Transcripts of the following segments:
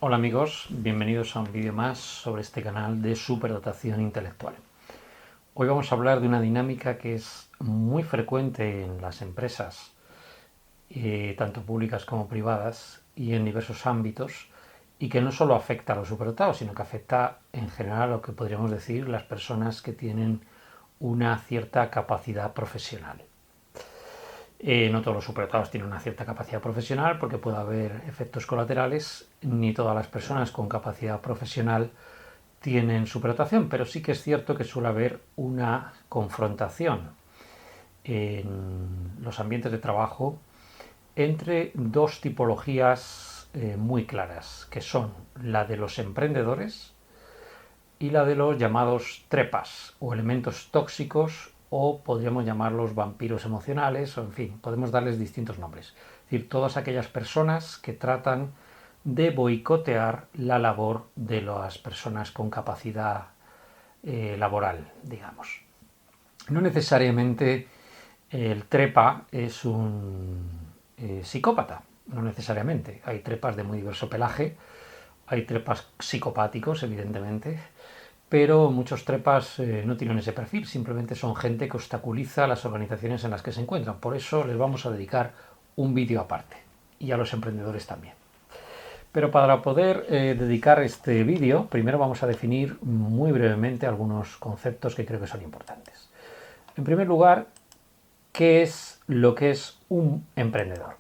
Hola amigos, bienvenidos a un vídeo más sobre este canal de superdotación intelectual. Hoy vamos a hablar de una dinámica que es muy frecuente en las empresas, tanto públicas como privadas, y en diversos ámbitos, y que no solo afecta a los superdotados, sino que afecta en general a lo que podríamos decir las personas que tienen una cierta capacidad profesional. No todos los superdotados tienen una cierta capacidad profesional porque puede haber efectos colaterales, ni todas las personas con capacidad profesional tienen superdotación, pero sí que es cierto que suele haber una confrontación en los ambientes de trabajo entre dos tipologías muy claras, que son la de los emprendedores y la de los llamados trepas o elementos tóxicos, o podríamos llamarlos vampiros emocionales, o en fin, podemos darles distintos nombres. Es decir, todas aquellas personas que tratan de boicotear la labor de las personas con capacidad laboral, digamos. No necesariamente el trepa es un psicópata, no necesariamente. Hay trepas de muy diverso pelaje, hay trepas psicopáticos, evidentemente, pero muchos trepas no tienen ese perfil, simplemente son gente que obstaculiza las organizaciones en las que se encuentran. Por eso les vamos a dedicar un vídeo aparte, y a los emprendedores también. Pero para poder dedicar este vídeo, primero vamos a definir muy brevemente algunos conceptos que creo que son importantes. En primer lugar, ¿qué es lo que es un emprendedor?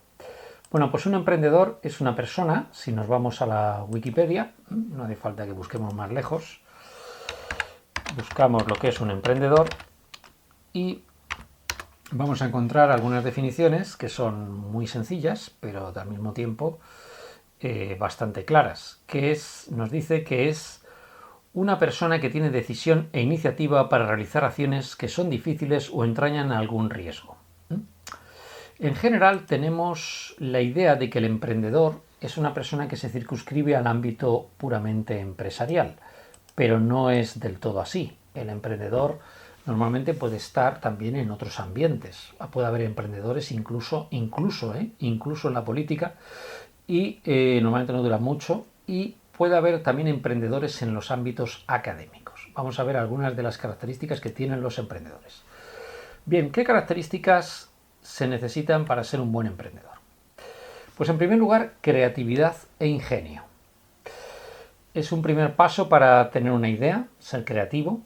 Bueno, pues un emprendedor es una persona, si nos vamos a la Wikipedia, no hace falta que busquemos más lejos, buscamos lo que es un emprendedor y vamos a encontrar algunas definiciones que son muy sencillas, pero al mismo tiempo bastante claras, nos dice que es una persona que tiene decisión e iniciativa para realizar acciones que son difíciles o entrañan algún riesgo. En general tenemos la idea de que el emprendedor es una persona que se circunscribe al ámbito puramente empresarial, pero no es del todo así. El emprendedor normalmente puede estar también en otros ambientes. Puede haber emprendedores incluso en la política, y normalmente no dura mucho, y puede haber también emprendedores en los ámbitos académicos. Vamos a ver algunas de las características que tienen los emprendedores. Bien, ¿qué características se necesitan para ser un buen emprendedor? Pues en primer lugar, creatividad e ingenio. Es un primer paso para tener una idea, ser creativo.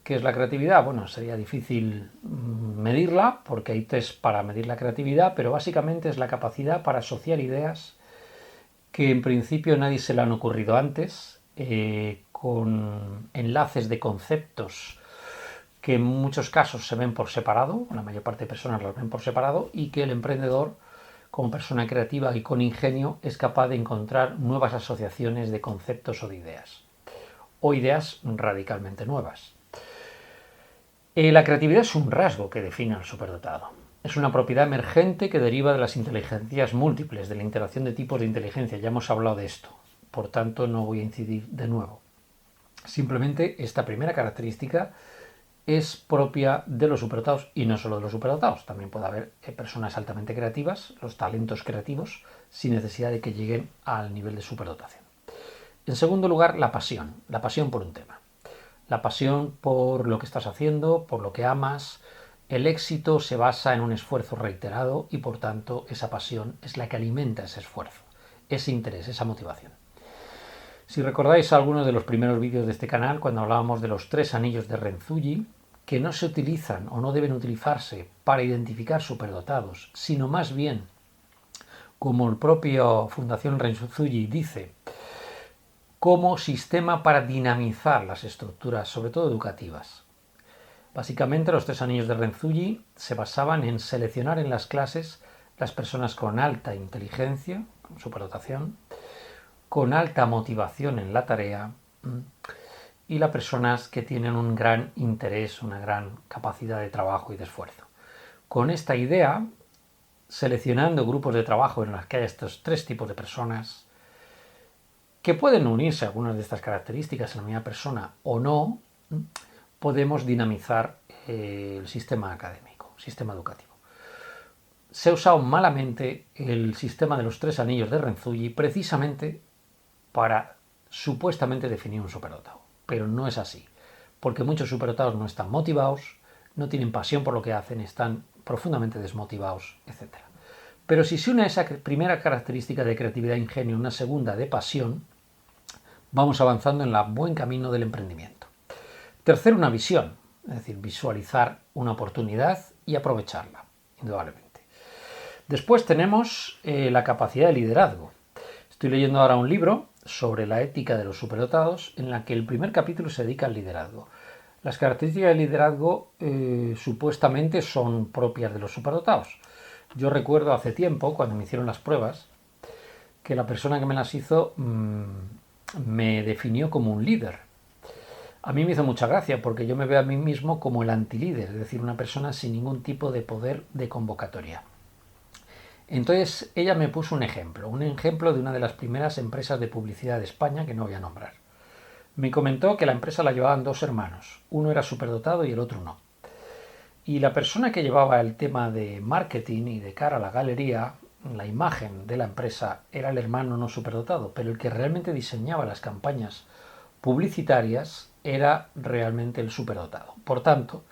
¿Qué es la creatividad? Bueno, sería difícil medirla porque hay test para medir la creatividad, pero básicamente es la capacidad para asociar ideas que en principio nadie se le han ocurrido antes, con enlaces de conceptos que en muchos casos se ven por separado, la mayor parte de personas los ven por separado, y que el emprendedor, como persona creativa y con ingenio, es capaz de encontrar nuevas asociaciones de conceptos o de ideas, o ideas radicalmente nuevas. La creatividad es un rasgo que define al superdotado. Es una propiedad emergente que deriva de las inteligencias múltiples, de la interacción de tipos de inteligencia. Ya hemos hablado de esto, por tanto no voy a incidir de nuevo. Simplemente esta primera característica es propia de los superdotados, y no solo de los superdotados. También puede haber personas altamente creativas, los talentos creativos, sin necesidad de que lleguen al nivel de superdotación. En segundo lugar, la pasión por un tema. La pasión por lo que estás haciendo, por lo que amas. El éxito se basa en un esfuerzo reiterado y por tanto esa pasión es la que alimenta ese esfuerzo, ese interés, esa motivación. Si recordáis algunos de los primeros vídeos de este canal, cuando hablábamos de los 3 anillos de Renzulli, que no se utilizan o no deben utilizarse para identificar superdotados, sino más bien, como el propio Fundación Renzulli dice, como sistema para dinamizar las estructuras, sobre todo educativas. Básicamente los 3 anillos de Renzulli se basaban en seleccionar en las clases las personas con alta inteligencia, con superdotación, con alta motivación en la tarea, y las personas que tienen un gran interés, una gran capacidad de trabajo y de esfuerzo. Con esta idea, seleccionando grupos de trabajo en los que hay estos 3 tipos de personas, que pueden unirse a algunas de estas características en la misma persona o no, podemos dinamizar el sistema académico, el sistema educativo. Se ha usado malamente el sistema de los 3 anillos de Renzulli precisamente para supuestamente definir un superdotado. Pero no es así, porque muchos superdotados no están motivados, no tienen pasión por lo que hacen, están profundamente desmotivados, etc. Pero si se une a esa primera característica de creatividad e ingenio una segunda de pasión, vamos avanzando en el buen camino del emprendimiento. Tercero, una visión, es decir, visualizar una oportunidad y aprovecharla, indudablemente. Después tenemos la capacidad de liderazgo. Estoy leyendo ahora un libro sobre la ética de los superdotados en la que el primer capítulo se dedica al liderazgo. Las características del liderazgo supuestamente son propias de los superdotados. Yo recuerdo hace tiempo, cuando me hicieron las pruebas, que la persona que me las hizo me definió como un líder. A mí me hizo mucha gracia porque yo me veo a mí mismo como el antilíder, es decir, una persona sin ningún tipo de poder de convocatoria. Entonces ella me puso un ejemplo de una de las primeras empresas de publicidad de España que no voy a nombrar. Me comentó que la empresa la llevaban dos hermanos, uno era superdotado y el otro no. Y la persona que llevaba el tema de marketing y de cara a la galería, la imagen de la empresa, era el hermano no superdotado, pero el que realmente diseñaba las campañas publicitarias era realmente el superdotado. Por tanto,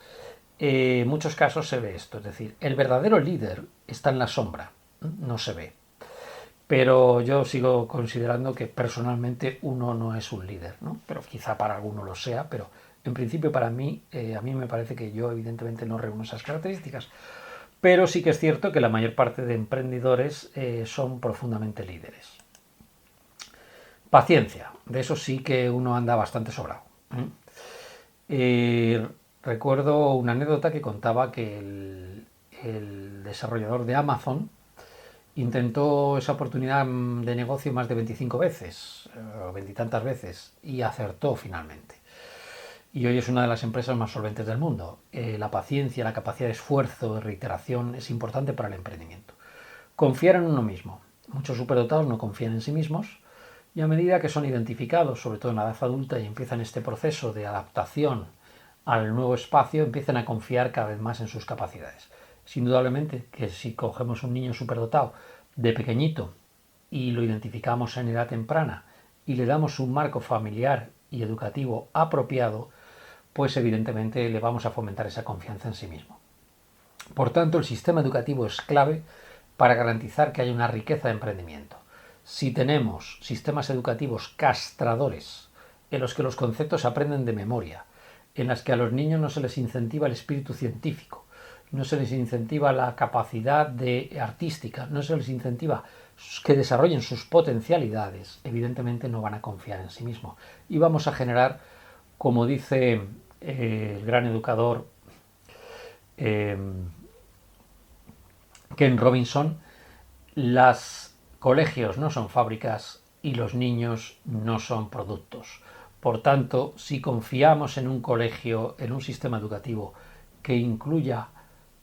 en muchos casos se ve esto, es decir, el verdadero líder está en la sombra, no se ve. Pero yo sigo considerando que personalmente uno no es un líder, ¿no? Pero quizá para alguno lo sea, pero en principio para mí, a mí me parece que yo evidentemente no reúno esas características. Pero sí que es cierto que la mayor parte de emprendedores son profundamente líderes. Paciencia, de eso sí que uno anda bastante sobrado. Recuerdo una anécdota que contaba que el desarrollador de Amazon intentó esa oportunidad de negocio más de 25 veces, o 20 y tantas veces, y acertó finalmente. Y hoy es una de las empresas más solventes del mundo. La paciencia, la capacidad de esfuerzo, de reiteración es importante para el emprendimiento. Confiar en uno mismo. Muchos superdotados no confían en sí mismos y a medida que son identificados, sobre todo en la edad adulta, y empiezan este proceso de adaptación al nuevo espacio, empiezan a confiar cada vez más en sus capacidades. Es indudablemente que si cogemos un niño superdotado de pequeñito y lo identificamos en edad temprana y le damos un marco familiar y educativo apropiado, pues evidentemente le vamos a fomentar esa confianza en sí mismo. Por tanto, el sistema educativo es clave para garantizar que haya una riqueza de emprendimiento. Si tenemos sistemas educativos castradores, en los que los conceptos se aprenden de memoria, en las que a los niños no se les incentiva el espíritu científico, no se les incentiva la capacidad artística, no se les incentiva que desarrollen sus potencialidades, evidentemente no van a confiar en sí mismos. Y vamos a generar, como dice el gran educador Ken Robinson, los colegios no son fábricas y los niños no son productos. Por tanto, si confiamos en un colegio, en un sistema educativo que incluya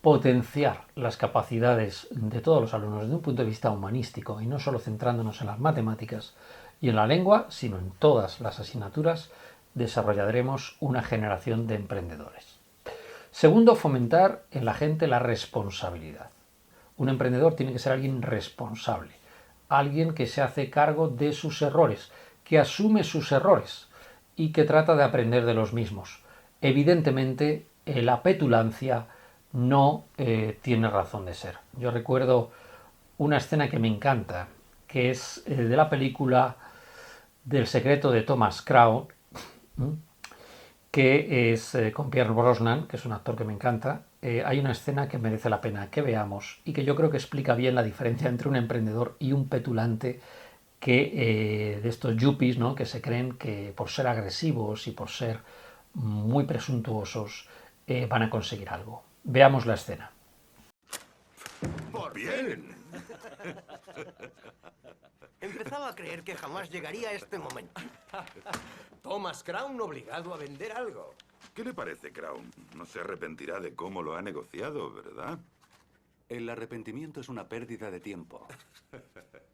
potenciar las capacidades de todos los alumnos desde un punto de vista humanístico y no solo centrándonos en las matemáticas y en la lengua, sino en todas las asignaturas, desarrollaremos una generación de emprendedores. Segundo, fomentar en la gente la responsabilidad. Un emprendedor tiene que ser alguien responsable, alguien que se hace cargo de sus errores, que asume sus errores y que trata de aprender de los mismos. Evidentemente, la petulancia no tiene razón de ser. Yo recuerdo una escena que me encanta, que es de la película del secreto de Thomas Crown, que es con Pierce Brosnan, que es un actor que me encanta. Hay una escena que merece la pena que veamos y que yo creo que explica bien la diferencia entre un emprendedor y un petulante de estos yuppies, ¿no? Que se creen que por ser agresivos y por ser muy presuntuosos van a conseguir algo. Veamos la escena. ¡Por bien! Empezaba a creer que jamás llegaría a este momento. Thomas Crown obligado a vender algo. ¿Qué le parece, Crown? No se arrepentirá de cómo lo ha negociado, ¿verdad? El arrepentimiento es una pérdida de tiempo.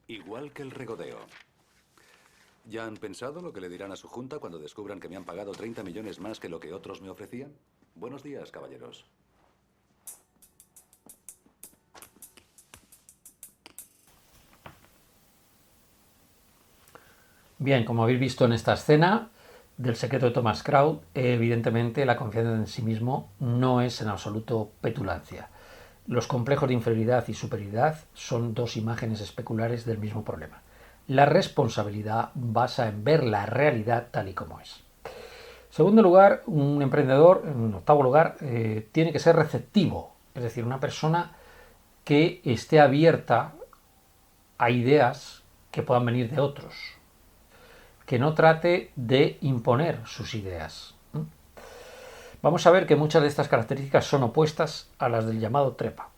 Igual que el regodeo. ¿Ya han pensado lo que le dirán a su junta cuando descubran que me han pagado 30 millones más que lo que otros me ofrecían? Buenos días, caballeros. Bien, como habéis visto en esta escena del secreto de Thomas Crown, evidentemente la confianza en sí mismo no es en absoluto petulancia. Los complejos de inferioridad y superioridad son dos imágenes especulares del mismo problema. La responsabilidad basa en ver la realidad tal y como es. En segundo lugar, un emprendedor, en octavo lugar, tiene que ser receptivo, es decir, una persona que esté abierta a ideas que puedan venir de otros, que no trate de imponer sus ideas. Vamos a ver que muchas de estas características son opuestas a las del llamado trepa.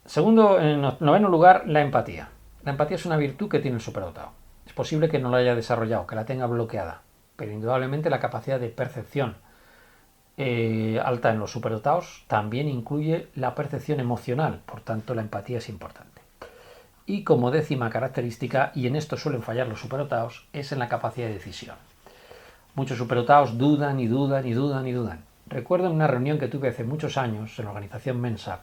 Segundo, en noveno lugar, la empatía. La empatía es una virtud que tiene el superdotado. Es posible que no la haya desarrollado, que la tenga bloqueada, pero indudablemente la capacidad de percepción alta en los superdotados también incluye la percepción emocional, por tanto la empatía es importante. Y como décima característica, y en esto suelen fallar los superdotados, es en la capacidad de decisión. Muchos superdotados dudan y dudan y dudan y dudan. Recuerdo en una reunión que tuve hace muchos años en la organización Mensa,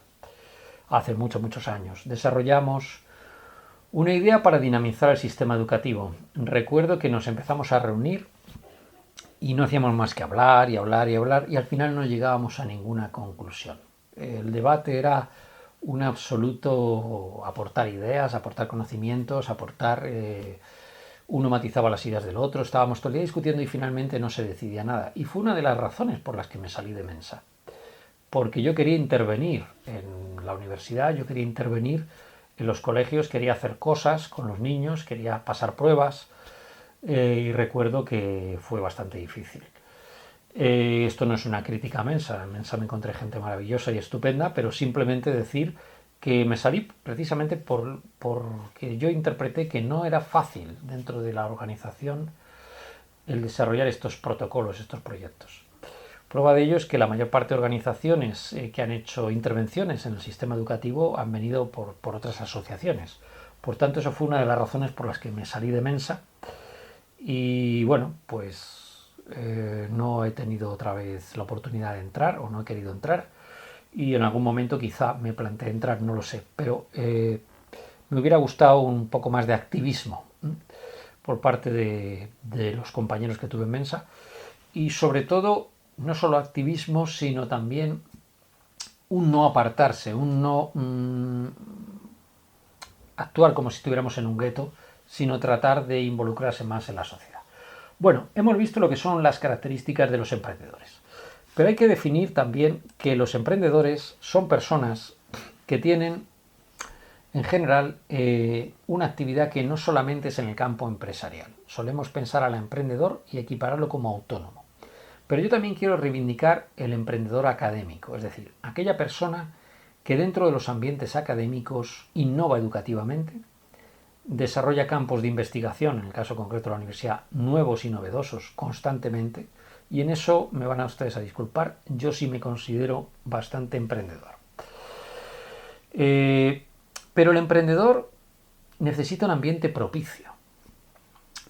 hace muchos años, desarrollamos una idea para dinamizar el sistema educativo. Recuerdo que nos empezamos a reunir y no hacíamos más que hablar y hablar y hablar y al final no llegábamos a ninguna conclusión. El debate era un absoluto aportar ideas, aportar conocimientos, uno matizaba las ideas del otro, estábamos todo el día discutiendo y finalmente no se decidía nada. Y fue una de las razones por las que me salí de Mensa. Porque yo quería intervenir en la universidad, yo quería intervenir en los colegios, quería hacer cosas con los niños, quería pasar pruebas y recuerdo que fue bastante difícil. Esto no es una crítica a Mensa, en Mensa me encontré gente maravillosa y estupenda, pero simplemente decir que me salí precisamente porque yo interpreté que no era fácil dentro de la organización el desarrollar estos protocolos, estos proyectos. Prueba de ello es que la mayor parte de organizaciones que han hecho intervenciones en el sistema educativo han venido por otras asociaciones. Por tanto, eso fue una de las razones por las que me salí de Mensa y bueno, pues no he tenido otra vez la oportunidad de entrar o no he querido entrar y en algún momento quizá me planteé entrar, no lo sé, pero me hubiera gustado un poco más de activismo por parte de los compañeros que tuve en Mensa y sobre todo no solo activismo sino también un no apartarse, un no actuar como si estuviéramos en un gueto, sino tratar de involucrarse más en la sociedad. Bueno, hemos visto lo que son las características de los emprendedores. Pero hay que definir también que los emprendedores son personas que tienen, en general, una actividad que no solamente es en el campo empresarial. Solemos pensar al emprendedor y equipararlo como autónomo. Pero yo también quiero reivindicar el emprendedor académico, es decir, aquella persona que dentro de los ambientes académicos innova educativamente, desarrolla campos de investigación, en el caso concreto de la universidad, nuevos y novedosos constantemente, y en eso me van a ustedes a disculpar, yo sí me considero bastante emprendedor. Pero el emprendedor necesita un ambiente propicio.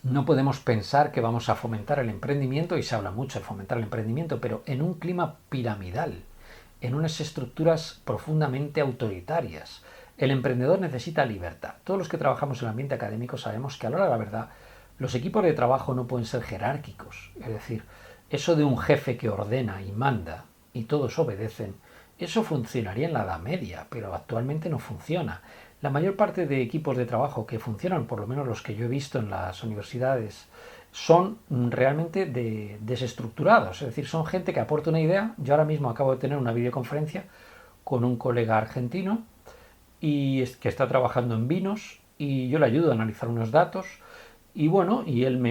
No podemos pensar que vamos a fomentar el emprendimiento, y se habla mucho de fomentar el emprendimiento, pero en un clima piramidal, en unas estructuras profundamente autoritarias. El emprendedor necesita libertad. Todos los que trabajamos en el ambiente académico sabemos que a la hora de la verdad los equipos de trabajo no pueden ser jerárquicos. Es decir, eso de un jefe que ordena y manda y todos obedecen, eso funcionaría en la Edad Media, pero actualmente no funciona. La mayor parte de equipos de trabajo que funcionan, por lo menos los que yo he visto en las universidades, son realmente desestructurados. Es decir, son gente que aporta una idea. Yo ahora mismo acabo de tener una videoconferencia con un colega argentino y que está trabajando en vinos y yo le ayudo a analizar unos datos y bueno, y él me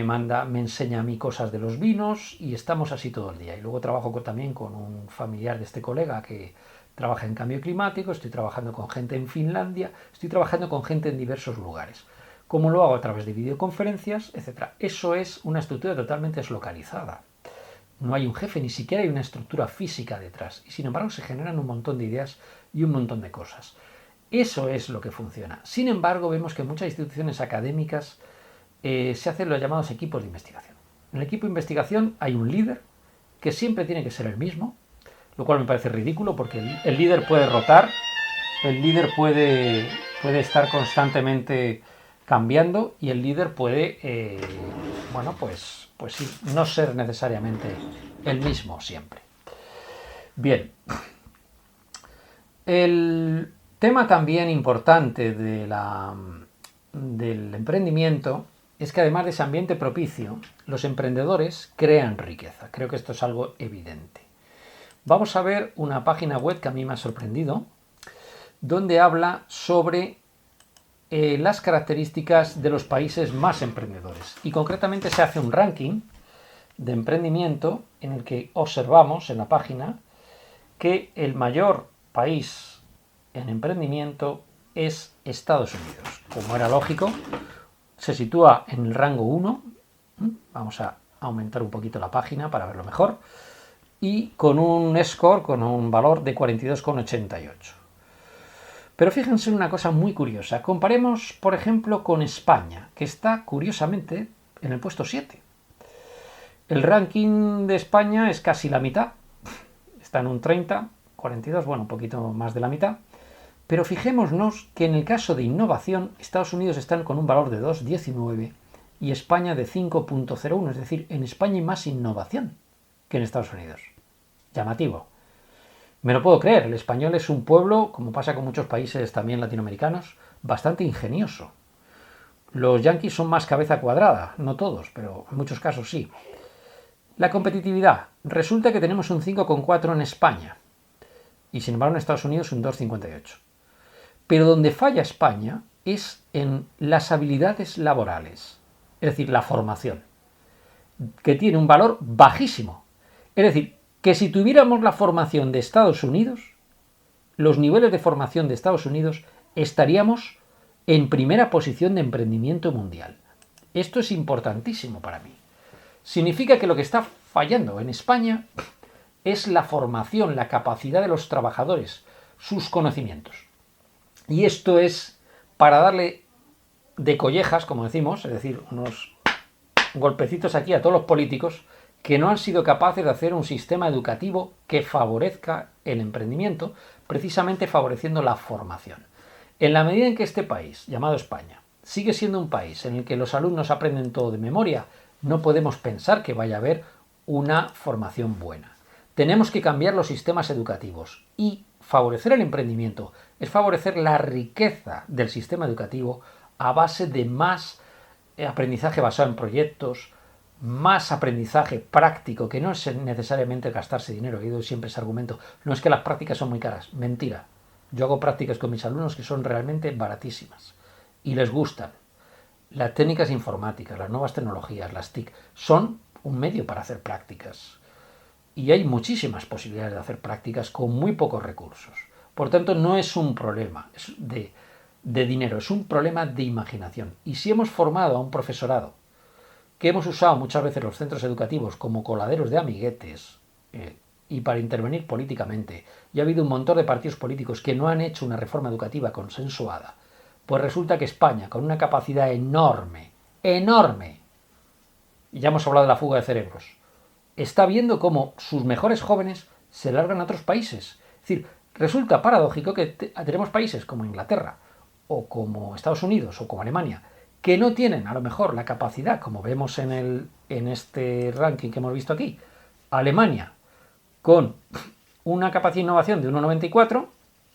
enseña a mí cosas de los vinos y estamos así todo el día. Y luego trabajo también con un familiar de este colega que trabaja en cambio climático, estoy trabajando con gente en Finlandia, estoy trabajando con gente en diversos lugares. Como lo hago a través de videoconferencias, etc. Eso es una estructura totalmente deslocalizada. No hay un jefe, ni siquiera hay una estructura física detrás. Y sin embargo se generan un montón de ideas y un montón de cosas. Eso es lo que funciona. Sin embargo, vemos que en muchas instituciones académicas se hacen los llamados equipos de investigación. En el equipo de investigación hay un líder que siempre tiene que ser el mismo, lo cual me parece ridículo porque el líder puede rotar, el líder puede estar constantemente cambiando y el líder puede, bueno, pues sí, no ser necesariamente el mismo siempre. Bien, el tema también importante del emprendimiento es que además de ese ambiente propicio, los emprendedores crean riqueza. Creo que esto es algo evidente. Vamos a ver una página web que a mí me ha sorprendido, donde habla sobre las características de los países más emprendedores. Y concretamente se hace un ranking de emprendimiento en el que observamos en la página que el mayor país en emprendimiento es Estados Unidos. Como era lógico, se sitúa en el rango 1. Vamos a aumentar un poquito la página para verlo mejor. Y con un score, con un valor de 42,88. Pero fíjense en una cosa muy curiosa. Comparemos, por ejemplo, con España, que está, curiosamente, en el puesto 7. El ranking de España es casi la mitad. Está en un 30, 42, bueno, un poquito más de la mitad. Pero fijémonos que en el caso de innovación, Estados Unidos están con un valor de 2,19 y España de 5,01. Es decir, en España hay más innovación que en Estados Unidos. Llamativo. Me lo puedo creer, el español es un pueblo, como pasa con muchos países también latinoamericanos, bastante ingenioso. Los yanquis son más cabeza cuadrada, no todos, pero en muchos casos sí. La competitividad. Resulta que tenemos un 5,4 en España y sin embargo en Estados Unidos un 2,58. Pero donde falla España es en las habilidades laborales, es decir, la formación, que tiene un valor bajísimo. Es decir, que si tuviéramos la formación de Estados Unidos, los niveles de formación de Estados Unidos, estaríamos en primera posición de emprendimiento mundial. Esto es importantísimo para mí. Significa que lo que está fallando en España es la formación, la capacidad de los trabajadores, sus conocimientos. Y esto es para darle de collejas, como decimos, es decir, unos golpecitos aquí a todos los políticos que no han sido capaces de hacer un sistema educativo que favorezca el emprendimiento, precisamente favoreciendo la formación. En la medida en que este país, llamado España, sigue siendo un país en el que los alumnos aprenden todo de memoria, no podemos pensar que vaya a haber una formación buena. Tenemos que cambiar los sistemas educativos y favorecer el emprendimiento es favorecer la riqueza del sistema educativo a base de más aprendizaje basado en proyectos, más aprendizaje práctico, que no es necesariamente gastarse dinero. He oído siempre ese argumento, no es que las prácticas son muy caras. Mentira. Yo hago prácticas con mis alumnos que son realmente baratísimas y les gustan. Las técnicas informáticas, las nuevas tecnologías, las TIC, son un medio para hacer prácticas. Y hay muchísimas posibilidades de hacer prácticas con muy pocos recursos. Por tanto, no es un problema de dinero, es un problema de imaginación. Y si hemos formado a un profesorado que hemos usado muchas veces los centros educativos como coladeros de amiguetes y para intervenir políticamente, y ha habido un montón de partidos políticos que no han hecho una reforma educativa consensuada, pues resulta que España, con una capacidad enorme, y ya hemos hablado de la fuga de cerebros, está viendo cómo sus mejores jóvenes se largan a otros países. Es decir, resulta paradójico que tenemos países como Inglaterra, o como Estados Unidos, o como Alemania, que no tienen a lo mejor la capacidad, como vemos en este ranking que hemos visto aquí. Alemania, con una capacidad de innovación de 1,94,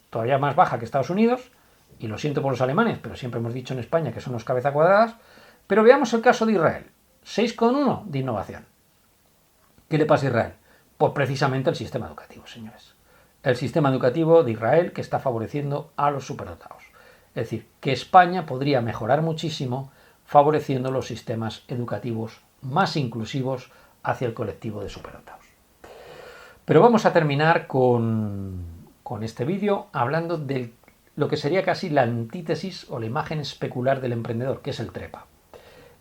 todavía más baja que Estados Unidos, y lo siento por los alemanes, pero siempre hemos dicho en España que son los cabeza cuadradas. Pero veamos el caso de Israel, 6,1 de innovación. ¿Qué le pasa a Israel? Pues precisamente el sistema educativo, señores. El sistema educativo de Israel que está favoreciendo a los superdotados. Es decir, que España podría mejorar muchísimo favoreciendo los sistemas educativos más inclusivos hacia el colectivo de superdotados. Pero vamos a terminar con este vídeo hablando de lo que sería casi la antítesis o la imagen especular del emprendedor, que es el trepa.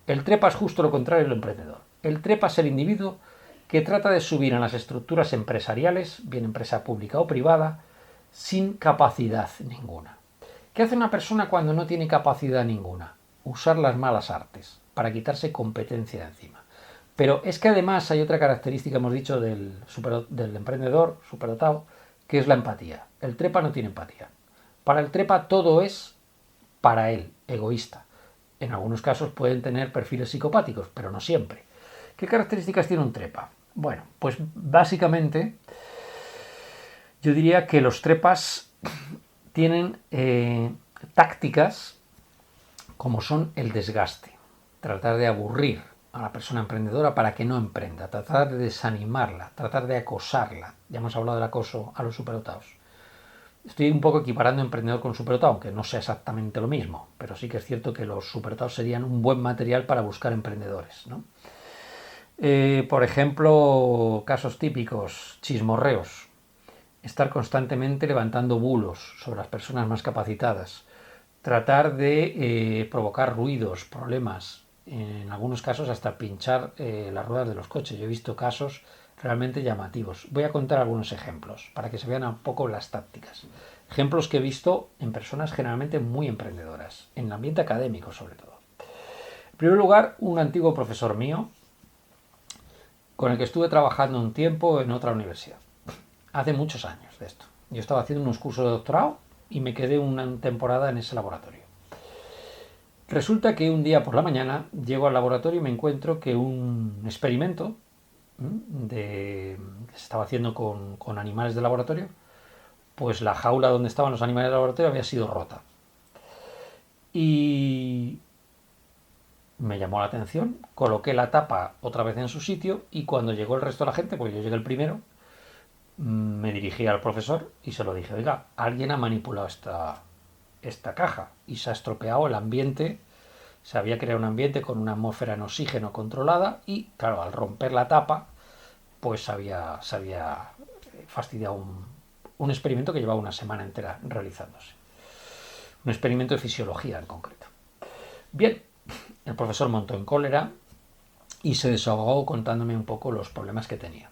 El trepa es justo lo contrario del emprendedor. El trepa es el individuo que trata de subir en las estructuras empresariales, bien empresa pública o privada, sin capacidad ninguna. ¿Qué hace una persona cuando no tiene capacidad ninguna? Usar las malas artes para quitarse competencia de encima. Pero es que además hay otra característica, hemos dicho, del emprendedor superdotado, que es la empatía. El trepa no tiene empatía. Para el trepa todo es para él, egoísta. En algunos casos pueden tener perfiles psicopáticos, pero no siempre. ¿Qué características tiene un trepa? Bueno, pues básicamente yo diría que los trepas tienen tácticas como son el desgaste, tratar de aburrir a la persona emprendedora para que no emprenda, tratar de desanimarla, tratar de acosarla. Ya hemos hablado del acoso a los superdotados. Estoy un poco equiparando emprendedor con superdotado, aunque no sea exactamente lo mismo, pero sí que es cierto que los superdotados serían un buen material para buscar emprendedores, ¿no? Por ejemplo, casos típicos, chismorreos, estar constantemente levantando bulos sobre las personas más capacitadas, tratar de provocar ruidos, problemas, en algunos casos hasta pinchar las ruedas de los coches. Yo he visto casos realmente llamativos. Voy a contar algunos ejemplos para que se vean un poco las tácticas. Ejemplos que he visto en personas generalmente muy emprendedoras, en el ambiente académico sobre todo. En primer lugar, un antiguo profesor mío con el que estuve trabajando un tiempo en otra universidad. Hace muchos años de esto. Yo estaba haciendo unos cursos de doctorado y me quedé una temporada en ese laboratorio. Resulta que un día por la mañana llego al laboratorio y me encuentro que un experimento que se estaba haciendo con animales de laboratorio, pues la jaula donde estaban los animales de laboratorio había sido rota. Y me llamó la atención, coloqué la tapa otra vez en su sitio y cuando llegó el resto de la gente, porque yo llegué el primero, me dirigí al profesor y se lo dije, oiga, alguien ha manipulado esta caja y se ha estropeado el ambiente, se había creado un ambiente con una atmósfera en oxígeno controlada y, claro, al romper la tapa, pues se había fastidiado un experimento que llevaba una semana entera realizándose. Un experimento de fisiología en concreto. Bien, el profesor montó en cólera y se desahogó contándome un poco los problemas que tenía.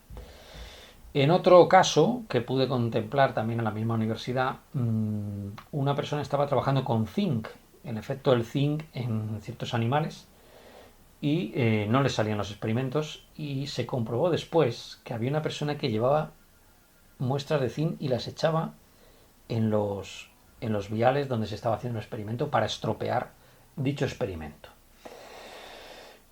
En otro caso que pude contemplar también en la misma universidad, una persona estaba trabajando con zinc, el efecto del zinc en ciertos animales, y no le salían los experimentos y se comprobó después que había una persona que llevaba muestras de zinc y las echaba en los viales donde se estaba haciendo el experimento para estropear dicho experimento.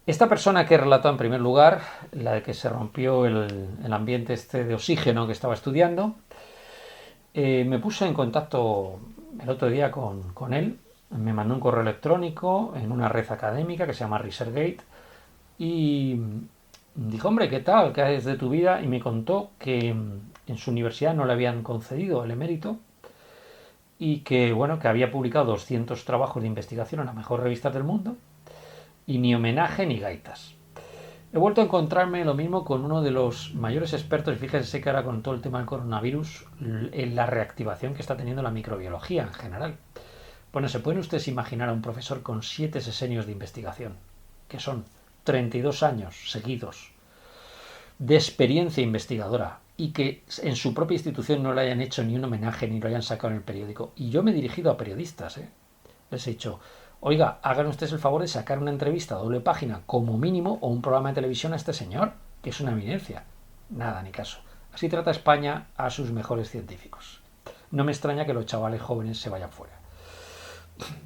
Esta persona que relató en primer lugar, la de que se rompió el ambiente este de oxígeno que estaba estudiando, me puse en contacto el otro día con él, me mandó un correo electrónico en una red académica que se llama ResearchGate y dijo, hombre, ¿qué tal? ¿Qué es de tu vida? Y me contó que en su universidad no le habían concedido el emérito y que, bueno, que había publicado 200 trabajos de investigación en las mejores revistas del mundo y ni homenaje ni gaitas. He vuelto a encontrarme lo mismo con uno de los mayores expertos, y fíjense que ahora con todo el tema del coronavirus, en la reactivación que está teniendo la microbiología en general. Bueno, ¿se pueden ustedes imaginar a un profesor con 7 sesenios de investigación, que son 32 años seguidos de experiencia investigadora, y que en su propia institución no le hayan hecho ni un homenaje ni lo hayan sacado en el periódico? Y yo me he dirigido a periodistas, les he dicho, oiga, hagan ustedes el favor de sacar una entrevista a doble página como mínimo o un programa de televisión a este señor, que es una eminencia. Nada, ni caso. Así trata España a sus mejores científicos. No me extraña que los chavales jóvenes se vayan fuera.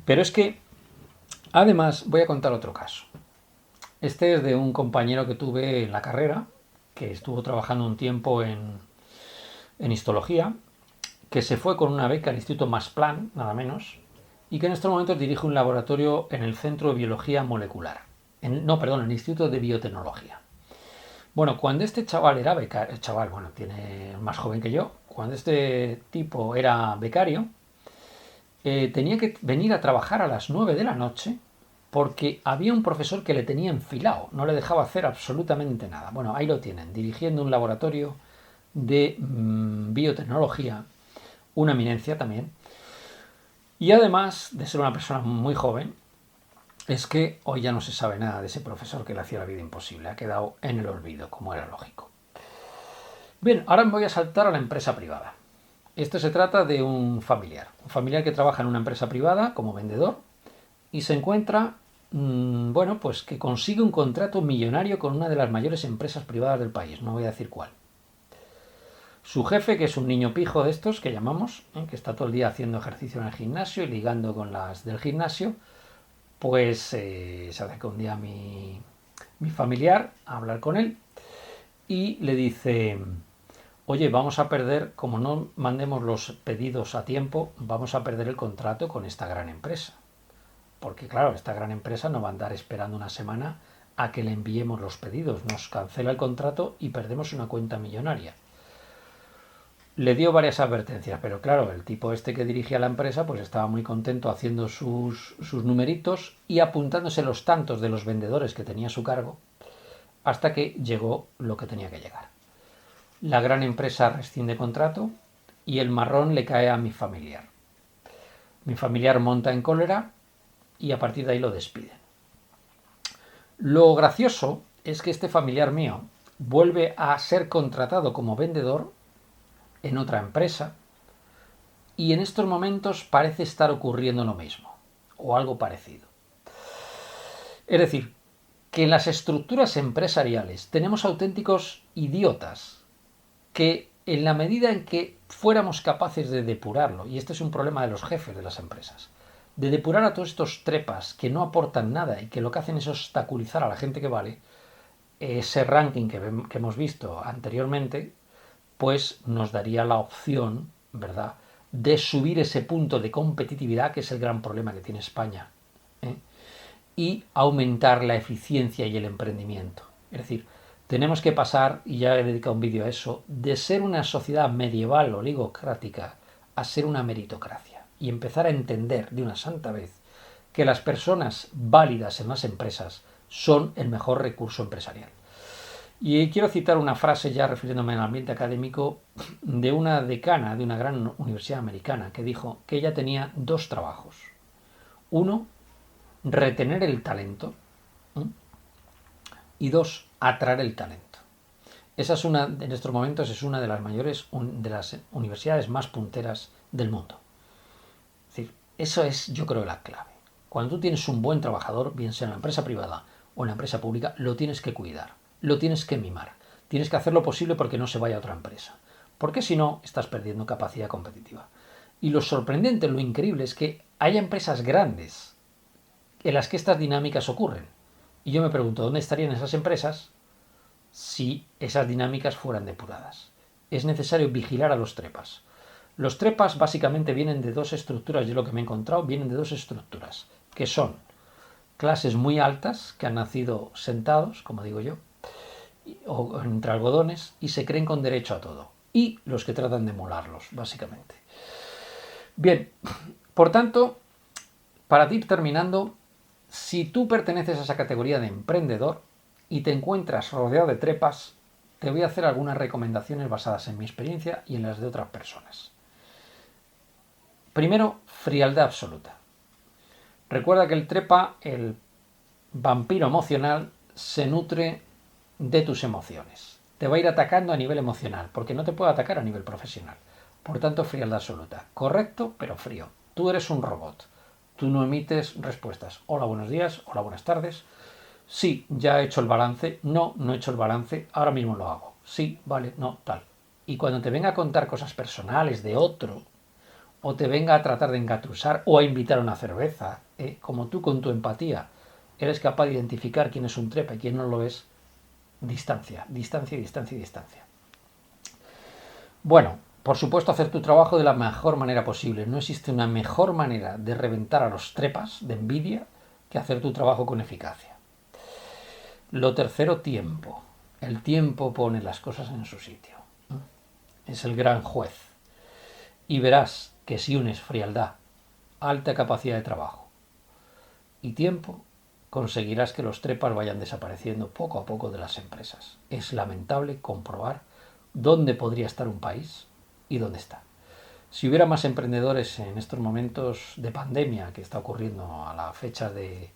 Pero es que, además, voy a contar otro caso. Este es de un compañero que tuve en la carrera, que estuvo trabajando un tiempo en histología, que se fue con una beca al Instituto Max Planck, nada menos, y que en estos momentos dirige un laboratorio en el Centro de Biología Molecular. En el Instituto de Biotecnología. Bueno, cuando este chaval era becario, tiene más joven que yo, cuando este tipo era becario, tenía que venir a trabajar a las 9 de la noche porque había un profesor que le tenía enfilado, no le dejaba hacer absolutamente nada. Bueno, ahí lo tienen, dirigiendo un laboratorio de biotecnología, una eminencia también. Y además de ser una persona muy joven, es que hoy ya no se sabe nada de ese profesor que le hacía la vida imposible. Ha quedado en el olvido, como era lógico. Bien, ahora me voy a saltar a la empresa privada. Esto se trata de un familiar que trabaja en una empresa privada como vendedor y se encuentra, pues que consigue un contrato millonario con una de las mayores empresas privadas del país, no voy a decir cuál. Su jefe, que es un niño pijo de estos que llamamos, que está todo el día haciendo ejercicio en el gimnasio y ligando con las del gimnasio, pues se acerca un día mi familiar a hablar con él y le dice: oye, vamos a perder, como no mandemos los pedidos a tiempo, vamos a perder el contrato con esta gran empresa. Porque claro, esta gran empresa no va a andar esperando una semana a que le enviemos los pedidos. Nos cancela el contrato y perdemos una cuenta millonaria. Le dio varias advertencias, pero claro, el tipo este que dirigía la empresa pues estaba muy contento haciendo sus numeritos y apuntándose los tantos de los vendedores que tenía a su cargo, hasta que llegó lo que tenía que llegar. La gran empresa rescinde contrato y el marrón le cae a mi familiar. Mi familiar monta en cólera y a partir de ahí lo despiden. Lo gracioso es que este familiar mío vuelve a ser contratado como vendedor en otra empresa y en estos momentos parece estar ocurriendo lo mismo o algo parecido. Es decir, que en las estructuras empresariales tenemos auténticos idiotas que en la medida en que fuéramos capaces de depurarlo, y este es un problema de los jefes de las empresas, de depurar a todos estos trepas que no aportan nada y que lo que hacen es obstaculizar a la gente que vale, ese ranking que hemos visto anteriormente, pues nos daría la opción, ¿verdad?, de subir ese punto de competitividad, que es el gran problema que tiene España, y aumentar la eficiencia y el emprendimiento. Es decir, tenemos que pasar, y ya he dedicado un vídeo a eso, de ser una sociedad medieval oligocrática a ser una meritocracia y empezar a entender de una santa vez que las personas válidas en las empresas son el mejor recurso empresarial. Y quiero citar una frase, ya refiriéndome al ambiente académico, de una decana de una gran universidad americana que dijo que ella tenía dos trabajos. Uno, retener el talento, y dos, atraer el talento. Esa es en estos momentos es una de las mayores, de las universidades más punteras del mundo. Es decir, eso es, yo creo, la clave. Cuando tú tienes un buen trabajador, bien sea en la empresa privada o en la empresa pública, lo tienes que cuidar, lo tienes que mimar, tienes que hacer lo posible porque no se vaya a otra empresa, porque si no, estás perdiendo capacidad competitiva. Y lo sorprendente, lo increíble es que haya empresas grandes en las que estas dinámicas ocurren. Y yo me pregunto, ¿dónde estarían esas empresas si esas dinámicas fueran depuradas? Es necesario vigilar a los trepas. Los trepas básicamente vienen de dos estructuras, yo lo que me he encontrado, vienen de dos estructuras, que son clases muy altas, que han nacido sentados, como digo yo, o entre algodones, y se creen con derecho a todo. Y los que tratan de emularlos, básicamente. Bien, por tanto, para ir terminando, si tú perteneces a esa categoría de emprendedor y te encuentras rodeado de trepas, te voy a hacer algunas recomendaciones basadas en mi experiencia y en las de otras personas. Primero, frialdad absoluta. Recuerda que el trepa, el vampiro emocional, se nutre de tus emociones. Te va a ir atacando a nivel emocional, porque no te puede atacar a nivel profesional. Por tanto, frialdad absoluta. Correcto, pero frío. Tú eres un robot. Tú no emites respuestas. Hola, buenos días. Hola, buenas tardes. Sí, ya he hecho el balance. No, no he hecho el balance. Ahora mismo lo hago. Sí, vale, no, tal. Y cuando te venga a contar cosas personales de otro, o te venga a tratar de engatusar o a invitar a una cerveza, como tú con tu empatía eres capaz de identificar quién es un trepa y quién no lo es, distancia, distancia, distancia y distancia. Bueno, por supuesto, hacer tu trabajo de la mejor manera posible. No existe una mejor manera de reventar a los trepas de envidia que hacer tu trabajo con eficacia. Lo tercero, tiempo. El tiempo pone las cosas en su sitio. Es el gran juez. Y verás que si unes frialdad, alta capacidad de trabajo y tiempo, conseguirás que los trepas vayan desapareciendo poco a poco de las empresas. Es lamentable comprobar dónde podría estar un país y dónde está. Si hubiera más emprendedores en estos momentos de pandemia que está ocurriendo a la fecha de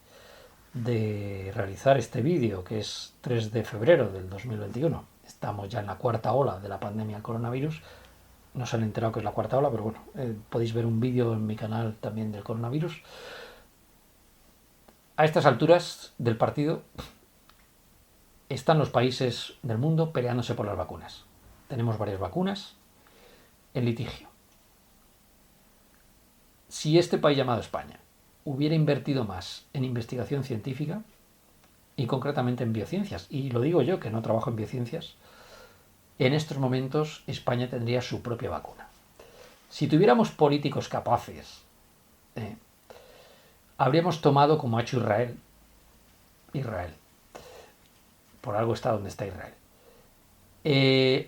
realizar este vídeo, que es 3 de febrero del 2021, estamos ya en la cuarta ola de la pandemia del coronavirus. No se han enterado que es la cuarta ola, pero bueno, podéis ver un vídeo en mi canal también del coronavirus. A estas alturas del partido están los países del mundo peleándose por las vacunas. Tenemos varias vacunas en litigio. Si este país llamado España hubiera invertido más en investigación científica y concretamente en biociencias, y lo digo yo que no trabajo en biociencias, en estos momentos España tendría su propia vacuna. Si tuviéramos políticos capaces, habríamos tomado, como ha hecho Israel, por algo está donde está Israel,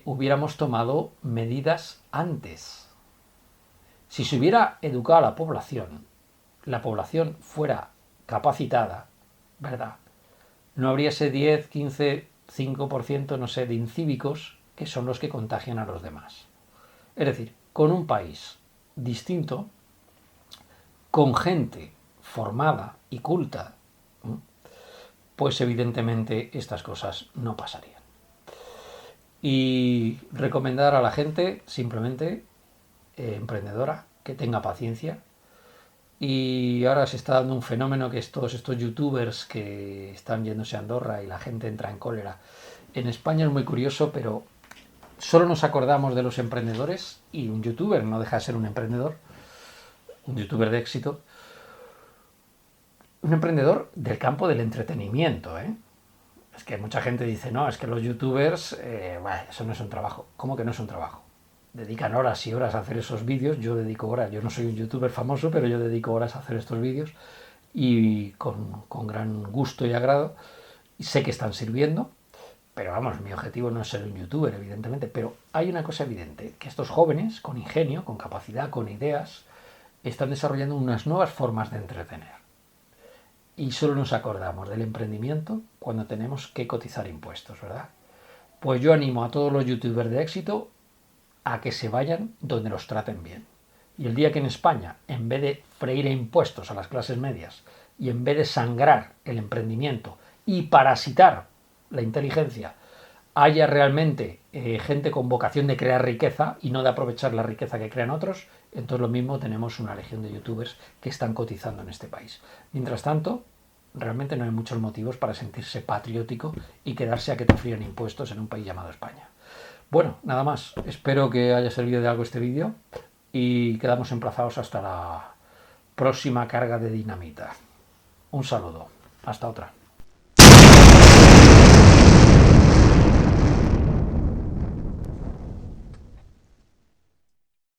hubiéramos tomado medidas antes. Si se hubiera educado a la población fuera capacitada, ¿verdad? No habría ese 10, 15, 5%, no sé, de incívicos que son los que contagian a los demás. Es decir, con un país distinto, con gente formada y culta, pues evidentemente estas cosas no pasarían. Y recomendar a la gente, simplemente, emprendedora, que tenga paciencia. Y ahora se está dando un fenómeno que es todos estos youtubers que están yéndose a Andorra y la gente entra en cólera. En España es muy curioso, pero solo nos acordamos de los emprendedores, y un youtuber no deja de ser un emprendedor, un youtuber de éxito, un emprendedor del campo del entretenimiento, ¿eh? Es que mucha gente dice, no, es que los youtubers, eso no es un trabajo. ¿Cómo que no es un trabajo? Dedican horas y horas a hacer esos vídeos, yo dedico horas, yo no soy un youtuber famoso, pero yo dedico horas a hacer estos vídeos y con gran gusto y agrado, y sé que están sirviendo, pero vamos, mi objetivo no es ser un youtuber, evidentemente, pero hay una cosa evidente, que estos jóvenes, con ingenio, con capacidad, con ideas, están desarrollando unas nuevas formas de entretener. Y solo nos acordamos del emprendimiento cuando tenemos que cotizar impuestos, ¿verdad? Pues yo animo a todos los youtubers de éxito a que se vayan donde los traten bien. Y el día que en España, en vez de freír impuestos a las clases medias y en vez de sangrar el emprendimiento y parasitar la inteligencia, haya realmente gente con vocación de crear riqueza y no de aprovechar la riqueza que crean otros, entonces lo mismo tenemos una legión de youtubers que están cotizando en este país. Mientras tanto, realmente no hay muchos motivos para sentirse patriótico y quedarse a que te fríen impuestos en un país llamado España. Bueno, nada más. Espero que haya servido de algo este vídeo y quedamos emplazados hasta la próxima carga de dinamita. Un saludo. Hasta otra.